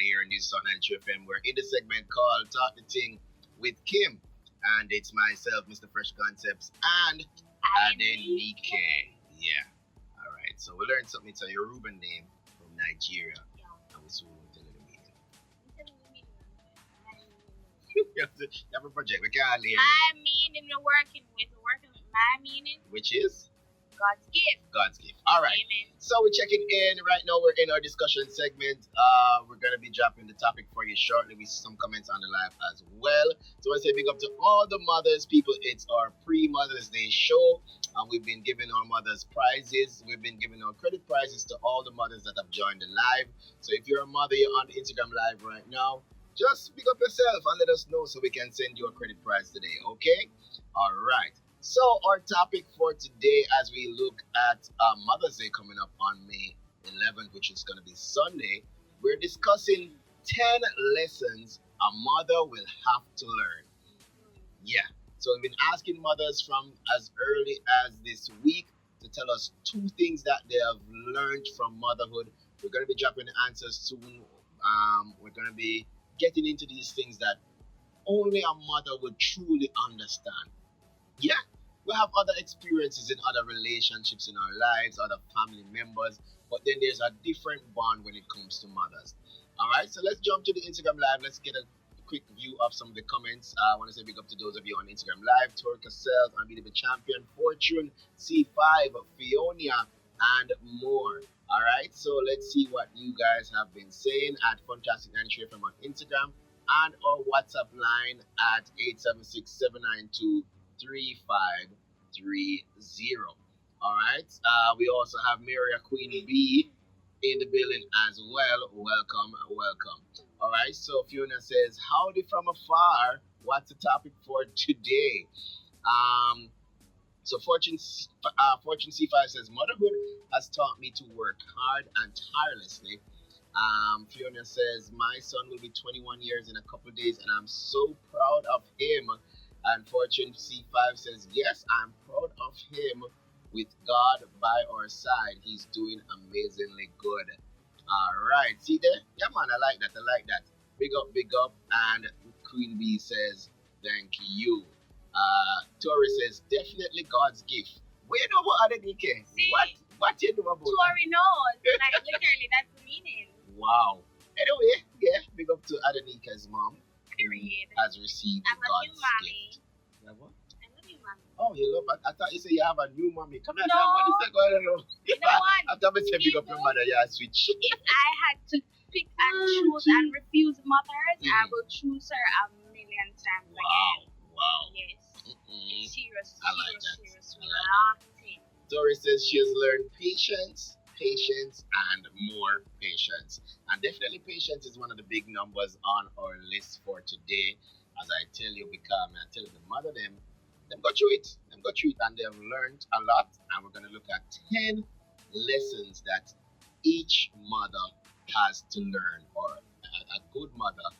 everybody here in News on FM. We're in the segment called Talk the Ting with Kim. And it's myself, Mr. Fresh Concepts, and Adenike. Yeah. All right. So we learned something. It's a Yoruba name from Nigeria. And we soon will tell you the meaning. You have a project. We can't hear you. My meaning we're working with my meaning. Which is? God's gift. God's gift. All right. Amen. So we're checking in right now. We're in our discussion segment. We're gonna be dropping the topic for you shortly with some comments on the live as well. So I say big up to all the mothers, people. It's our pre-Mother's Day show, and we've been giving our mothers prizes. We've been giving our credit prizes to all the mothers that have joined the live. So if you're a mother, you're on the Instagram live right now, just pick up yourself and let us know so we can send you a credit prize today. Okay? All right. So our topic for today, as we look at Mother's Day coming up on May 11th, which is going to be Sunday, we're discussing 10 lessons a mother will have to learn. Yeah. So we've been asking mothers from as early as this week to tell us 2 things that they have learned from motherhood. We're going to be dropping the answers soon. We're going to be getting into these things that only a mother would truly understand. Yeah, we have other experiences in other relationships in our lives, other family members, but then there's a different bond when it comes to mothers. All right, so let's jump to the Instagram live. Let's get a quick view of some of the comments. I want to say big up to those of you on Instagram live: Torka Self, Unbeatable Champion, Fortune, C5, Fiona, and more. All right, so let's see what you guys have been saying at Funtastic FM on Instagram and our WhatsApp line at 876-792-3530. All right. We also have Maria Queen B in the building as well. Welcome. All right. So Fiona says, "Howdy from afar. What's the topic for today?" So Fortune C5 says, "Motherhood has taught me to work hard and tirelessly." Fiona says, "My son will be 21 years in a couple of days, and I'm so proud of him." And Fortune C5 says, "Yes, I'm proud of him. With God by our side, he's doing amazingly good." All right, see there? Yeah, man, I like that. Big up. And Queen Bee says, "Thank you." Tori says, "Definitely God's gift." What you know about Adenike? See? What you know about Tori knows. Like, literally, that's the meaning. Wow. Anyway, yeah, big up to Adenike's mom. Period. Has received I'm a God's new mommy. gift. You have what? I'm a new mommy. Oh, you love it. I thought you said you have a new mommy. Come on, No. now. What is that going on? You know what? I thought I said big up your mother. Yeah, switch. If I had to pick and choose and refuse mothers, I will choose her a million times again. Wow. Yes. It's serious. I like that. Serious. I like Nothing. Dory says she has learned patience, and more patience. And definitely patience is one of the big numbers on our list for today. As I tell you, because I tell you the mother them got through it. And they have learned a lot. And we're going to look at 10 lessons that each mother has to learn, or a good mother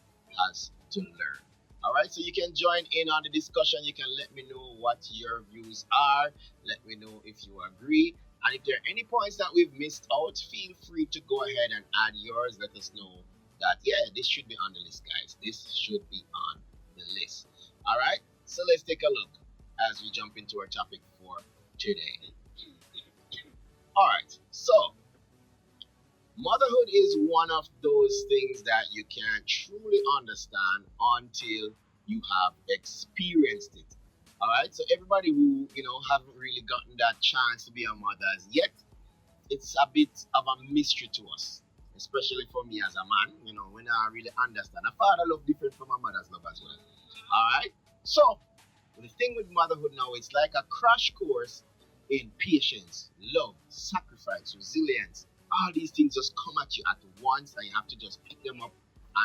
has to learn. All right, so you can join in on the discussion. You can let me know what your views are. Let me know if you agree. And if there are any points that we've missed out, feel free to go ahead and add yours. Let us know that, yeah, this should be on the list, guys. This should be on the list. All right, so let's take a look as we jump into our topic for today. All right, so motherhood is one of those things that you can't truly understand until you have experienced it. All right, so everybody who haven't really gotten that chance to be a mother as yet, it's a bit of a mystery to us, especially for me as a man. When I really understand, a father love different from a mother's love as well. All right, so the thing with motherhood now, it's like a crash course in patience, love, sacrifice, resilience. All these things just come at you at once, and you have to just pick them up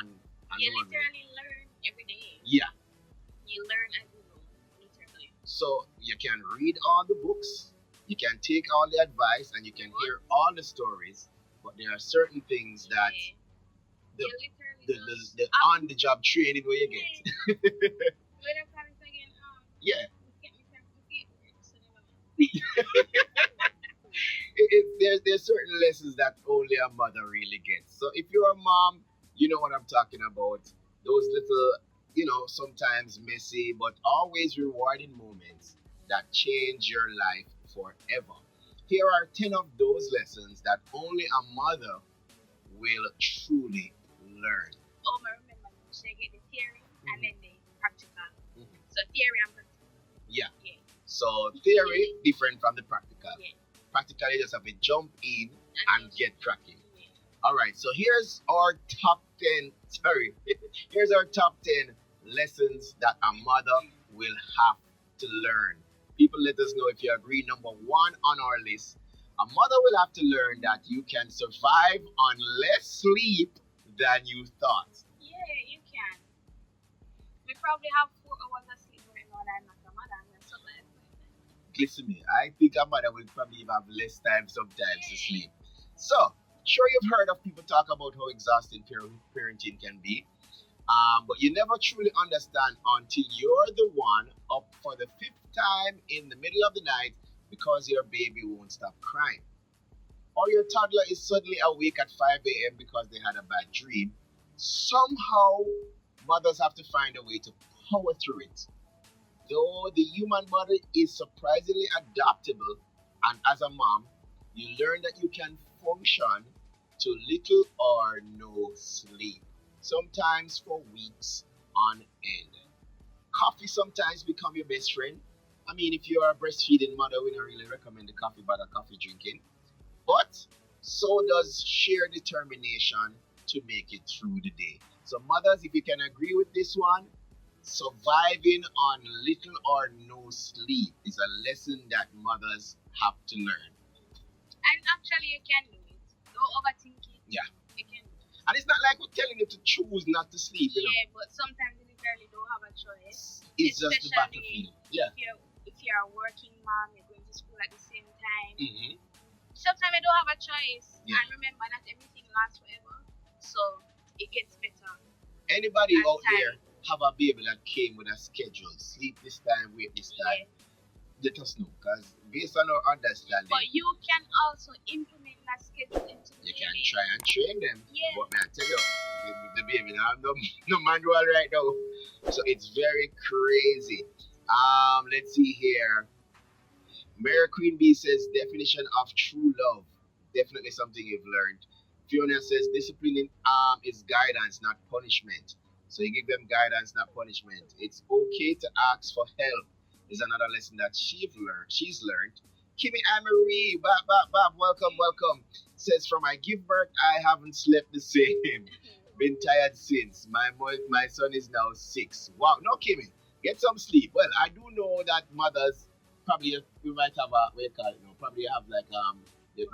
and you literally learn every day. Yeah. You learn as you go, literally. So you can read all the books, you can take all the advice, and you can hear all the stories, but there are certain things that the on-the-job training where you get. Yeah. There's certain lessons that only a mother really gets. So if you're a mom, You know what I'm talking about. Those little, sometimes messy but always rewarding moments that change your life forever. Here are 10 of those lessons that only a mother will truly learn. Oh, I remember you say get the theory and then the practical. Mhm. So theory and practical. Yeah. Yeah. So theory different from the practical. Yeah. Practical, you just have to jump in and get cracking. Yeah. All right, so here's our top 10. Sorry, here's our top 10 lessons that a mother will have to learn. People, let us know if you agree. Number one on our list, a mother will have to learn that you can survive on less sleep than you thought. Yeah, you can. We probably have 4 hours of sleep right now, and I'm not a mother, and so like Listen me, I think a mother will probably even have less time sometimes to sleep. So, sure you've heard of people talk about how exhausting parenting can be. But you never truly understand until you're the one up for the 5th time in the middle of the night because your baby won't stop crying. Or your toddler is suddenly awake at 5 a.m. because they had a bad dream. Somehow, mothers have to find a way to power through it. Though the human body is surprisingly adaptable, and as a mom, you learn that you can function to little or no sleep, sometimes for weeks on end. Coffee sometimes become your best friend. I mean, if you are a breastfeeding mother, we don't really recommend the coffee, but a coffee drinking. But so does sheer determination to make it through the day. So mothers, if you can agree with this one, surviving on little or no sleep is a lesson that mothers have to learn. And actually, you can do it. Don't overthink it. Yeah. You can do it. And it's not like we're telling you to choose not to sleep, Yeah, but sometimes you literally don't have a choice. It's just the battlefield. Yeah. If you're a working mom, you're going to school at the same time. Mm-hmm. Sometimes you don't have a choice. Yeah. And remember, not everything lasts forever. So it gets better. Anybody as out time. there have a baby that came with a schedule? Sleep this time, wake this time. Let us know, because based on our understanding, But you can also implement that schedule into the you can baby. try and train them. Yeah. But man, I tell you, the baby now have no manual right now, so it's very crazy. Let's see here. Mary Queen B says definition of true love. Definitely something you've learned. Fiona says disciplining is guidance, not punishment. So you give them guidance, not punishment. It's okay to ask for help. Is another lesson that She's learned. Kimmie Marie, Bob, welcome. Says from I give birth, I haven't slept the same. Been tired since. My son is now 6. Wow, no, Kimmie, get some sleep. Well, I do know that mothers probably you might have probably have like your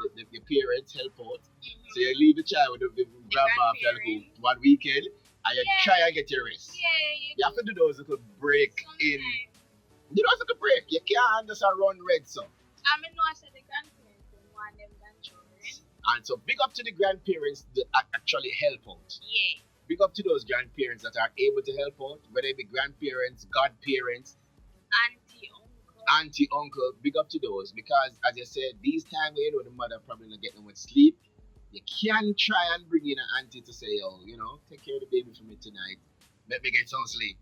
parents help out. So you leave the child with the grandma after like 1 weekend, and you try and get your rest. Yeah, You have to do those little break in. You know, it's a break. You can't just run red so. I mean, no, I said the grandparents don't want them grandchildren. And so big up to the grandparents that actually help out. Yeah. Big up to those grandparents that are able to help out, whether it be grandparents, godparents, auntie, uncle. Big up to those, because as I said, these times where the mother probably not getting much sleep, you can try and bring in an auntie to say, oh, take care of the baby for me tonight. Let me get some sleep.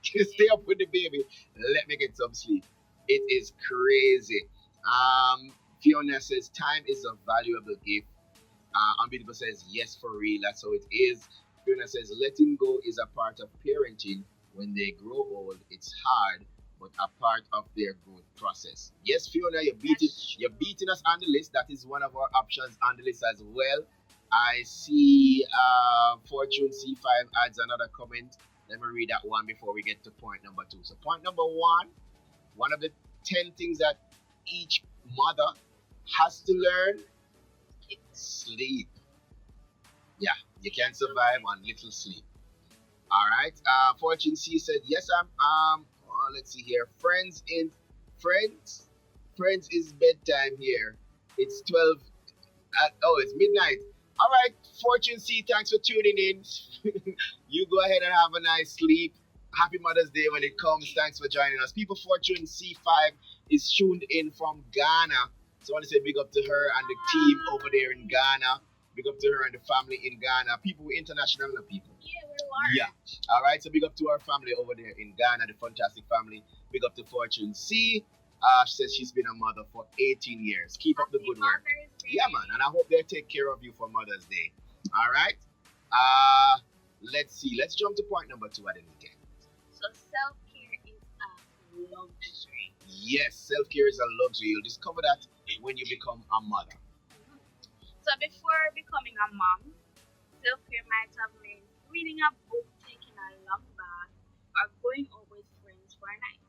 Stay up with the baby. Let me get some sleep. It is crazy. Fiona says time is a valuable gift. Unbeatable says yes, for real. That's how it is. Fiona says letting go is a part of parenting. When they grow old, it's hard, but a part of their growth process. Yes, Fiona, you're beating us on the list. That is one of our options on the list as well. I see Fortune C5 adds another comment. Let me read that one before we get to point number 2. So point number 1 of the 10 things that each mother has to learn, sleep. Yeah, you can survive on little sleep. All right. Fortune C said, yes, I'm let's see here. Friends is bedtime here. It's 12 it's midnight. All right, Fortune C, thanks for tuning in. You go ahead and have a nice sleep. Happy Mother's Day when it comes. Thanks for joining us. People, Fortune C5 is tuned in from Ghana. So I want to say big up to her and the team over there in Ghana. Big up to her and the family in Ghana. People international people. Yeah, we're large. Yeah. All right. So big up to our family over there in Ghana, the Funtastic family. Big up to Fortune C. She says she's been a mother for 18 years. Keep up the good work. Yeah, man. And I hope they take care of you for Mother's Day. All right. Let's see. Let's jump to point number 2, Adenike. So self-care is a luxury. Yes, self-care is a luxury. You'll discover that when you become a mother. So before becoming a mom, self-care might have meant reading a book, taking a long bath, or going out with friends for a night.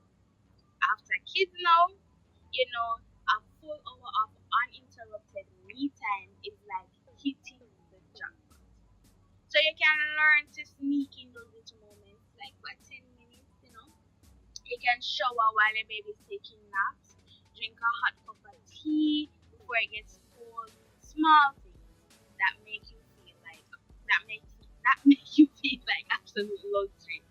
After kids now, a full hour of uninterrupted me time is like hitting the jackpot. So you can learn to sneak in those little moments, like for 10 minutes, You can shower while your baby's taking naps, drink a hot cup of tea before it gets cold. Small things that make you feel like absolute luxury,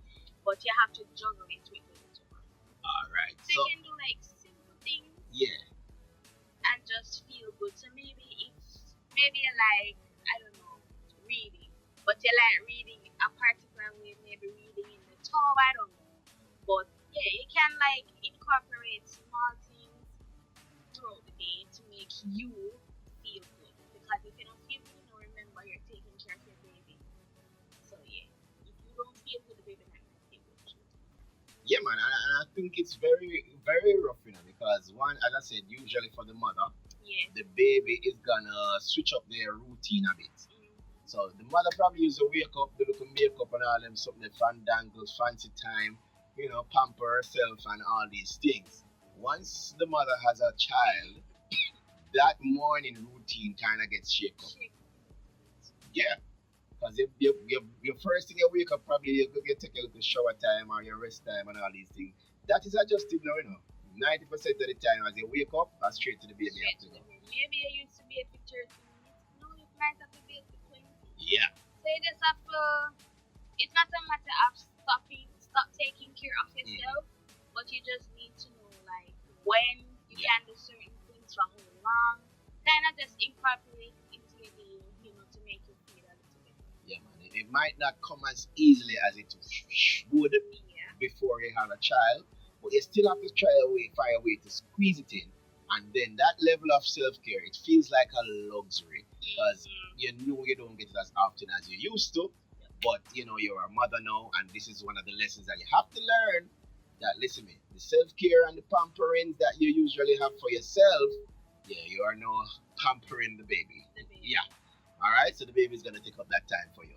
but you have to juggle it with the little one. All right. So you can do like simple things. Yeah. And just feel good. So maybe you like, I don't know, reading, but you like reading a particular way, maybe reading in the tub, I don't know. But yeah, you can like incorporate small things throughout the day to make you feel good. Because if you don't feel good, remember you're taking care of your baby. So yeah, if you don't feel good, the baby might not feel good. Yeah, man, and I think it's very, very rough, because one, as I said, usually for the mother, the baby is gonna switch up their routine a bit. So the mother probably used to wake up, do little makeup and all them something, fandangles, fancy time, pamper herself and all these things. Once the mother has a child, that morning routine kind of gets shaken up. Yeah. Because your first thing you wake up, probably you take a little shower time or your rest time and all these things. That is adjusted now, 90% of the time as you wake up, straight to the baby after go. Maybe you used to be at 30 minutes. No, you might have to be at 20. Yeah. So you just have to, it's not a matter of stop taking care of yourself, but you just need to know like when you can do certain things for how long. Kind of just incorporate into your day, to make you feel a little bit. Yeah, man. It might not come as easily as it would before you have a child, but you still have to find a way to squeeze it in. And then that level of self-care, it feels like a luxury because you don't get it as often as you used to. But you're a mother now, and this is one of the lessons that you have to learn. That listen, me, the self-care and the pampering that you usually have for yourself, you are now pampering the baby. Yeah. All right, so the baby is gonna take up that time for you.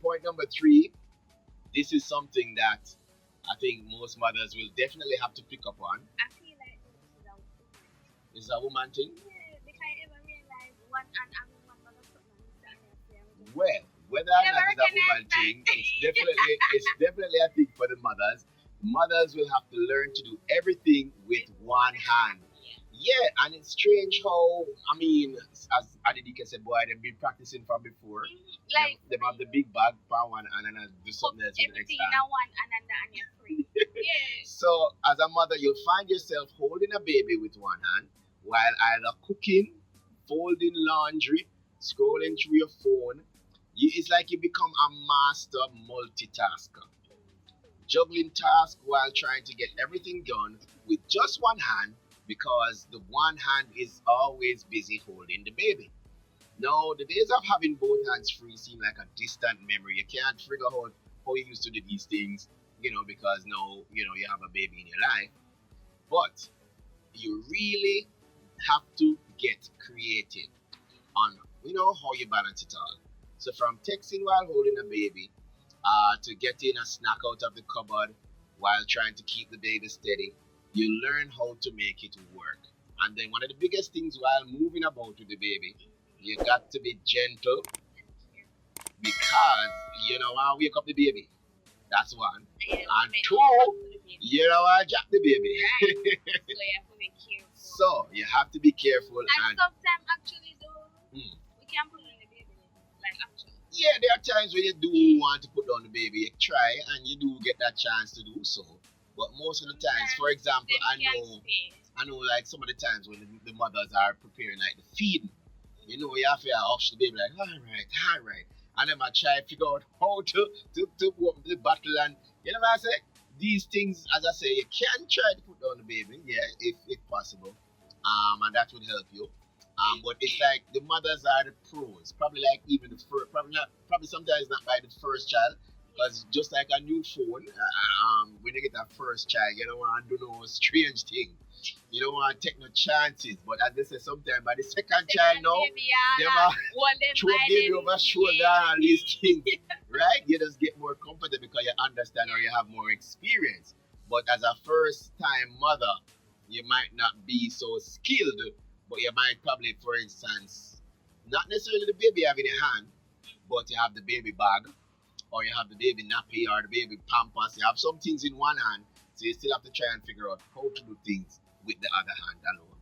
Point number 3. This is something that I think most mothers will definitely have to pick up on. I feel like this is a woman thing. Yeah, because I ever realized one mother put my well, whether or not it's a woman thing, it's definitely a thing for the mothers. Mothers will have to learn to do everything with one hand. Yeah, and it's strange how, as Adenike said, boy, they've been practicing from before. Like, they have the big bag for one and then do something else with the next hand. One and you're free. Yeah. So, as a mother, you'll find yourself holding a baby with one hand while either cooking, folding laundry, scrolling through your phone. It's like you become a master multitasker. Juggling tasks while trying to get everything done with just one hand, because the one hand is always busy holding the baby. Now, the days of having both hands free seem like a distant memory. You can't figure out how you used to do these things, because now, you have a baby in your life. But you really have to get creative on, how you balance it all. So from texting while holding a baby, to getting a snack out of the cupboard while trying to keep the baby steady, you learn how to make it work. And then one of the biggest things while moving about with the baby, you got to be gentle, because you don't want to wake up the baby. That's one. And 2, you don't want to jack the baby. Right. So you have to be careful. And sometimes actually though, we can put on the baby. Like actually. Yeah, there are times when you do want to put down the baby. You try and you do get that chance to do so. But most of the times, for example, I know like some of the times when the mothers are preparing like the feeding, You have to hush the baby like, all right. And then I try to figure out how to open the bottle and you know what I say? These things, as I say, you can try to put down the baby, yeah, if possible. And that would help you. But it's like the mothers are the pros. Probably like even the first, probably sometimes not by the first child, because just like a new phone, when you get that first child, you don't want to do no strange thing. You don't want to take no chances. But as they say, sometimes by the second child now, they might throw baby over shoulder and these things, right? You just get more comfortable because you understand or you have more experience. But as a first time mother, you might not be so skilled, but you might probably, for instance, not necessarily the baby have in your hand, but you have the baby bag, or you have the baby nappy, or the baby pampers. You have some things in one hand, so you still have to try and figure out how to do things with the other hand alone.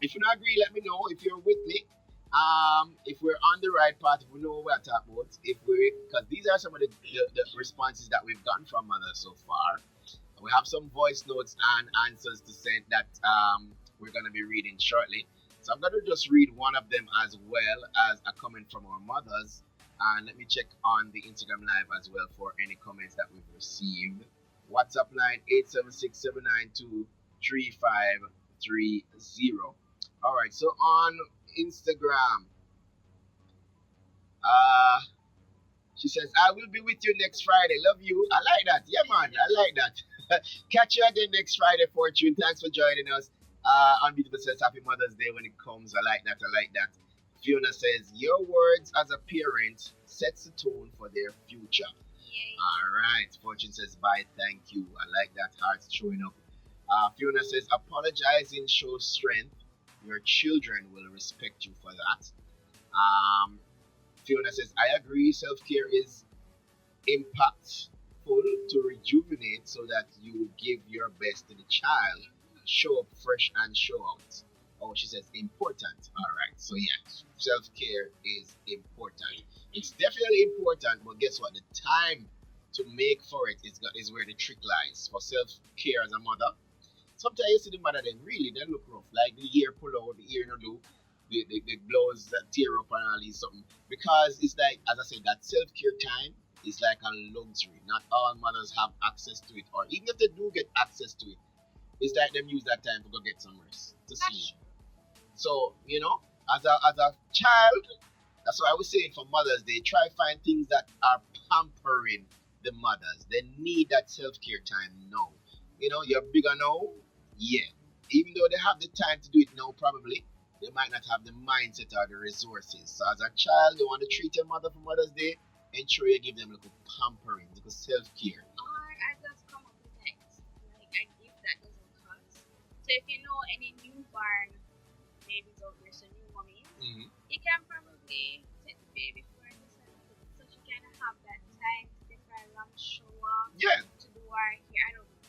If you don't agree, let me know. If you're with me, if we're on the right path, if we know what we're talking about, because these are some of the responses that we've gotten from mothers so far. We have some voice notes and answers to send that we're going to be reading shortly. So I'm going to just read one of them as well as a comment from our mothers. And let me check on the Instagram live as well for any comments that we've received. WhatsApp line 876-792-3530. All right, so on Instagram, she says, I will be with you next Friday. Love you. I like that. Yeah, man. I like that. Catch you again next Friday, Fortune. Thanks for joining us on Beautiful Says Happy Mother's Day when it comes. I like that. I like that. Fiona says, your words as a parent sets the tone for their future. Yay. All right. Fortune says, bye. Thank you. I like that. Hearts showing up. Fiona says, apologizing shows strength. Your children will respect you for that. Fiona says, I agree. Self-care is impactful to rejuvenate so that you give your best to the child. Show up fresh and show out. Oh, she says important. All right. So yeah, self-care is important. It's definitely important, but guess what? The time to make for it is where the trick lies. For self-care as a mother, sometimes you see the mother then really they look rough, like the ear pull out, the ear no do, the blows that tear up and all these something. Because it's like, as I said, that self-care time is like a luxury. Not all mothers have access to it, or even if they do get access to it, it's like them use that time to go get some rest, to sleep. So, as a child, that's why I was saying for Mother's Day, try find things that are pampering the mothers. They need that self-care time now. You're bigger now, yeah. Even though they have the time to do it now, probably, they might not have the mindset or the resources. So as a child, you want to treat your mother for Mother's Day, ensure you give them a little pampering, a little self-care. Or I just come up with X, like a gift that doesn't cost. So if you know any newborn babies out there, so new mommies, you can probably take the baby for a so she can have that time to take her a long shower. Yeah. To do her hair. I don't know.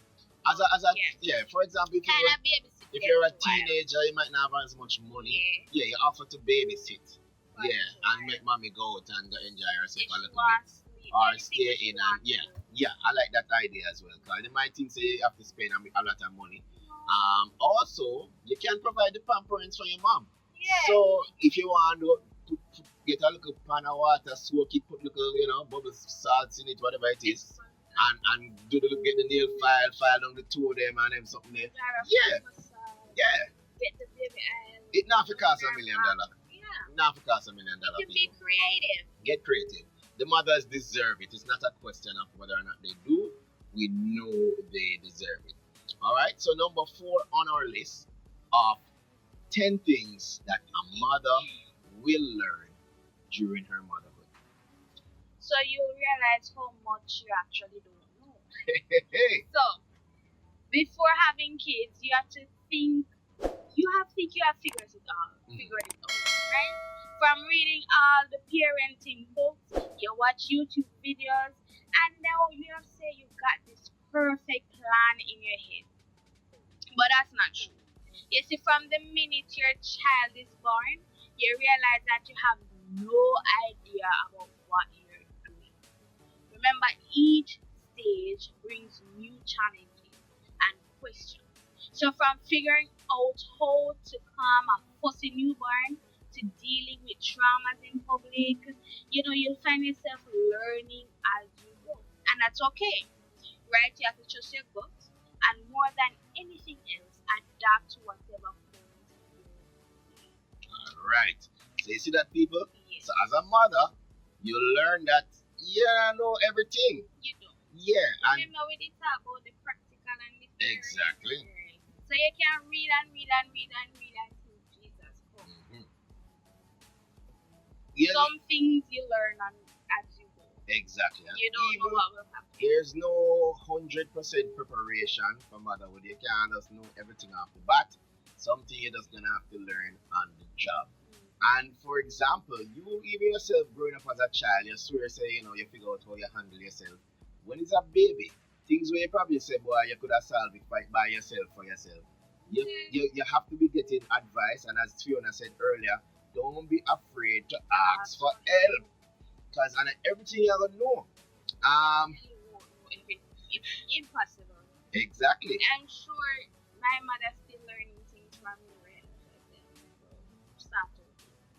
For example, if you're a teenager, you might not have as much money. Yeah, you offer to babysit. And make mommy go out and go enjoy herself a little bit. Or stay in and I like that idea as well. Because they might think say you have to spend a lot of money. Also, you can provide the pamperings for your mom. Yeah. So if you want to get a little pan of water, soak it, put little, bubble salts in it, whatever it is. And get the nail file down the two of them and them something there. Yeah. Get the baby oil. It not for cost $1 million. Yeah. Not for cost $1 million. You can be creative. Get creative. The mothers deserve it. It's not a question of whether or not they do. We know they deserve it. Alright, so number 4 on our list of 10 things that a mother will learn during her motherhood. So you'll realize how much you actually don't know. So, before having kids, you have to think you have figured it out, right? From reading all the parenting books, you watch YouTube videos, and now you have to say you got this perfect plan in your head. But that's not true. You see, from the minute your child is born, you realize that you have no idea about what you're doing. Remember, each stage brings new challenges and questions. So from figuring out how to calm a fussy newborn to dealing with traumas in public. You'll find yourself learning as you go. And that's okay, right? You have to trust your gut and more than anything else, adapt to whatever comes your way. Alright. So you see that, people? Yes. So as a mother, you learn that I know everything. You do. Yeah. And Remember we did talk about the practical and the theory. exactly. So you can read until Jesus comes. Mhm. Yeah, Some things you learn as you go. exactly. And You don't know even what will happen. there's no 100% preparation for motherhood. You can't just know everything off the bat. Something you're just gonna have to learn on the job. And for example, you even yourself growing up as a child, you swear say, you figure out how you handle yourself. When it's a baby, things where you probably say, boy, you could have solved it by yourself for yourself. You have to be getting advice, and as Fiona said earlier, don't be afraid to ask for help. Because everything you're gonna know. You won't know everything. It's impossible. Exactly. I'm sure my mother's still learning things from me right now. So start over.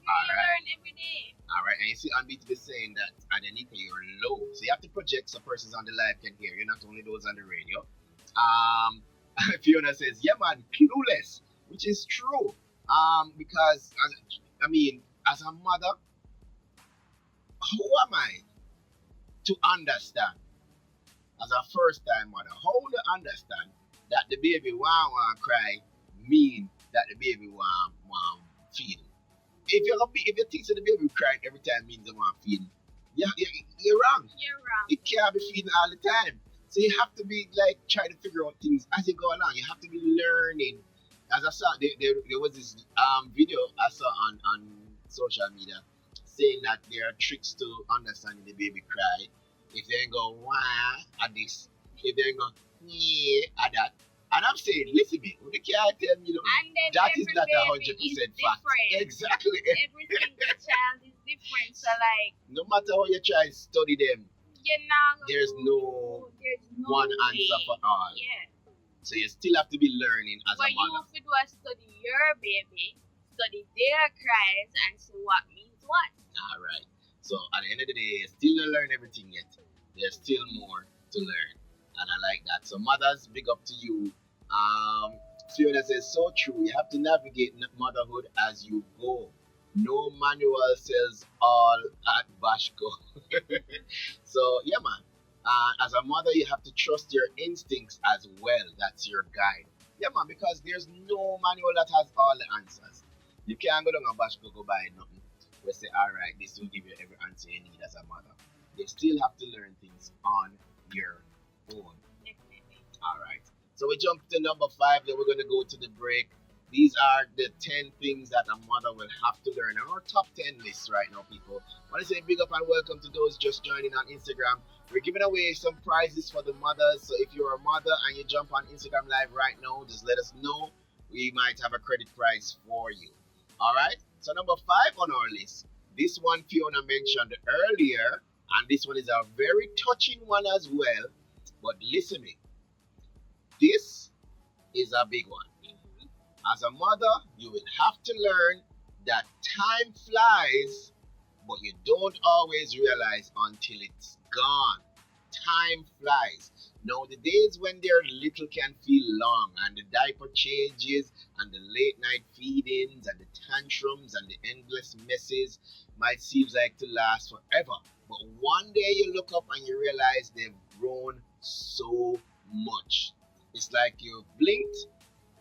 You learn every day. Alright, and you see Unbeat be saying that Adenike, you're low. So you have to project so persons on the live can hear you, not only those on the radio. Fiona says, yeah man, clueless, which is true. Because as a mother, who am I to understand as a first time mother? How to understand that the baby want cry mean that the baby want feed? If you think that the baby crying every time means they want feeding, you're wrong. You're wrong. It can't be feeding all the time. So you have to be like trying to figure out things as you go along. You have to be learning. As I saw, there was this video I saw on social media saying that there are tricks to understanding the baby cry. If they go wah at this, if they go yeah at that. And I'm saying, listen me, when you can't tell me, that is not 100% fact. Exactly. Every single child is different. So no matter how you try to study them, there's no one way. answer for all. Yeah. So you still have to be learning as but a mother. But you have to study your baby, study their cries, and see what means what. Alright. So at the end of the day, you still don't learn everything yet. There's still more to learn. And I like that. So mothers, big up to you. Fiona says, so true. You have to navigate motherhood as you go. No manual says all at Bashko. So, yeah, man. As a mother, you have to trust your instincts as well. That's your guide. Yeah, man, because there's no manual that has all the answers. You can't go down a Bashko, go buy nothing. We say, all right, this will give you every answer you need as a mother. You still have to learn things on your own. All right. So we jump to number 5, then we're going to go to the break. These are the 10 things that a mother will have to learn. On our top 10 list right now, people. I want to say big up and welcome to those just joining on Instagram. We're giving away some prizes for the mothers. So if you're a mother and you jump on Instagram Live right now, just let us know. We might have a credit prize for you. All right. So number 5 on our list. This one Fiona mentioned earlier. And this one is a very touching one as well. But listen to me. This is a big one. As a mother, you will have to learn that time flies, but you don't always realize until it's gone. Time flies. Now, the days when they're little can feel long, and the diaper changes, and the late night feedings, and the tantrums, and the endless messes might seem like to last forever. But one day you look up and you realize they've grown so much. It's like you've blinked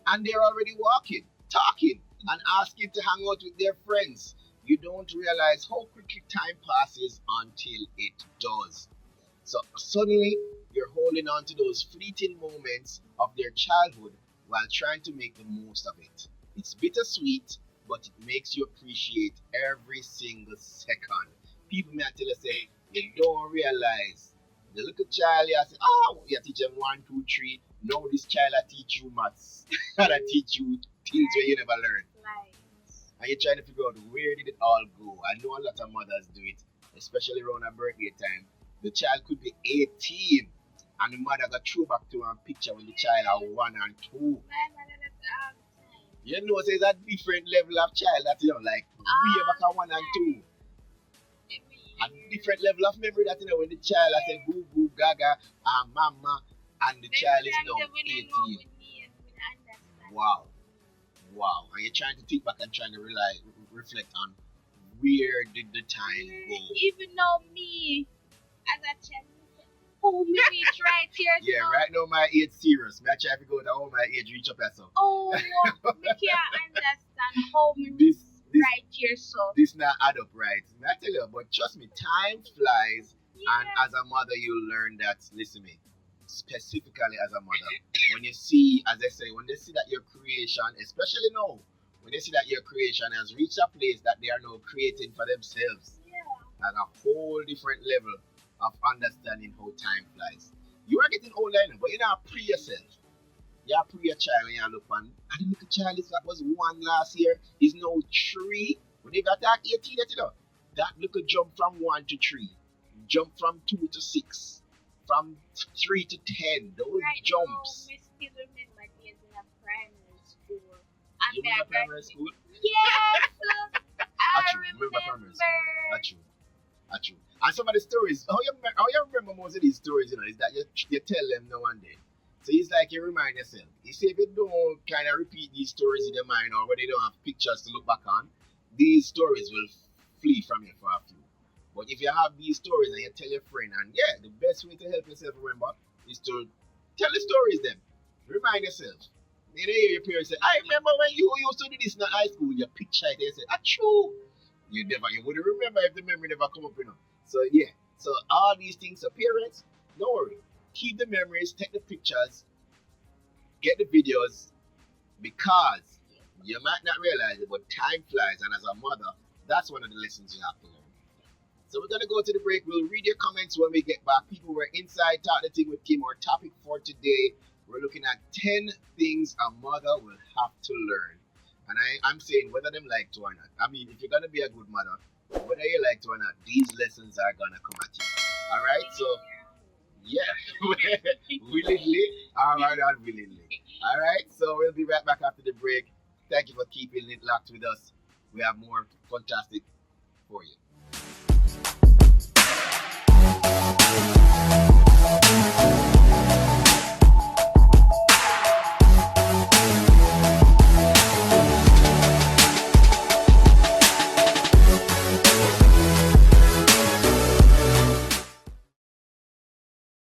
and they're already walking, talking, and asking to hang out with their friends. You don't realize how quickly time passes until it does. So suddenly, you're holding on to those fleeting moments of their childhood while trying to make the most of it. It's bittersweet, but it makes you appreciate every single second. People may tell us, say, you don't realize. The little child, you say, oh, you teach them 1, 2, 3. Now this child, I teach you maths. And I teach you things where you never learned. And you're trying to figure out where did it all go. I know a lot of mothers do it, especially around a birthday time. The child could be 18 and the mother got throw back to a picture when the child are 1 and 2. You know, so it's a different level of child that you don't like, way back at 1 and 2. A different level of memory that, when the child I say boo boo gaga and mama and the child is now 18. Wow. And you're trying to think back and trying to reflect on where did the time go. Even though me as a child, me reach right here. Yeah, right now my age serious. I try to go to how my age reach up as so. Me can't understand how me this right here so. This not add up right. I tell you, but trust me, time flies, and as a mother you learn that. Listen me, specifically as a mother, when you see, as I say, when they see that your creation, especially now, when they see that your creation has reached a place that they are now creating for themselves, at a whole different level of understanding how time flies. You are getting older, but you're not pre yourself. You are pre your child and you look and the little child that was 1 last year is now 3. When they got that 18, that little jump from 1 to 3, jump from 2 to 6, from 3 to 10, those jumps. I still remember days in a primary school. You remember primary school? Yes! I remember primary school. That's true. And some of the stories, how you remember most of these stories, is that you tell them now and then. So it's like you remind yourself. You see, if you don't kind of repeat these stories in your mind or when you don't have pictures to look back on, these stories will flee from you for a few. But if you have these stories and you tell your friend, and the best way to help yourself remember is to tell the stories then. Remind yourself. You hear your parents say, I remember when you used to do this in high school, you picture it and you say, true. You wouldn't remember if the memory never come up, So so all these things, so parents, don't worry. Keep the memories, take the pictures, get the videos, because you might not realize it, but time flies, and as a mother, that's one of the lessons you have to learn. So we're going to go to the break. We'll read your comments when we get back. People were inside Talk the Ting with Kim. Our topic for today, we're looking at 10 things a mother will have to learn. And I'm saying whether them like to or not. I mean, if you're going to be a good mother, whether you like to or not, these lessons are going to come at you. All right? So, willingly or unwillingly. All right? So we'll be right back after the break. Thank you for keeping it locked with us. We have more fantastic for you.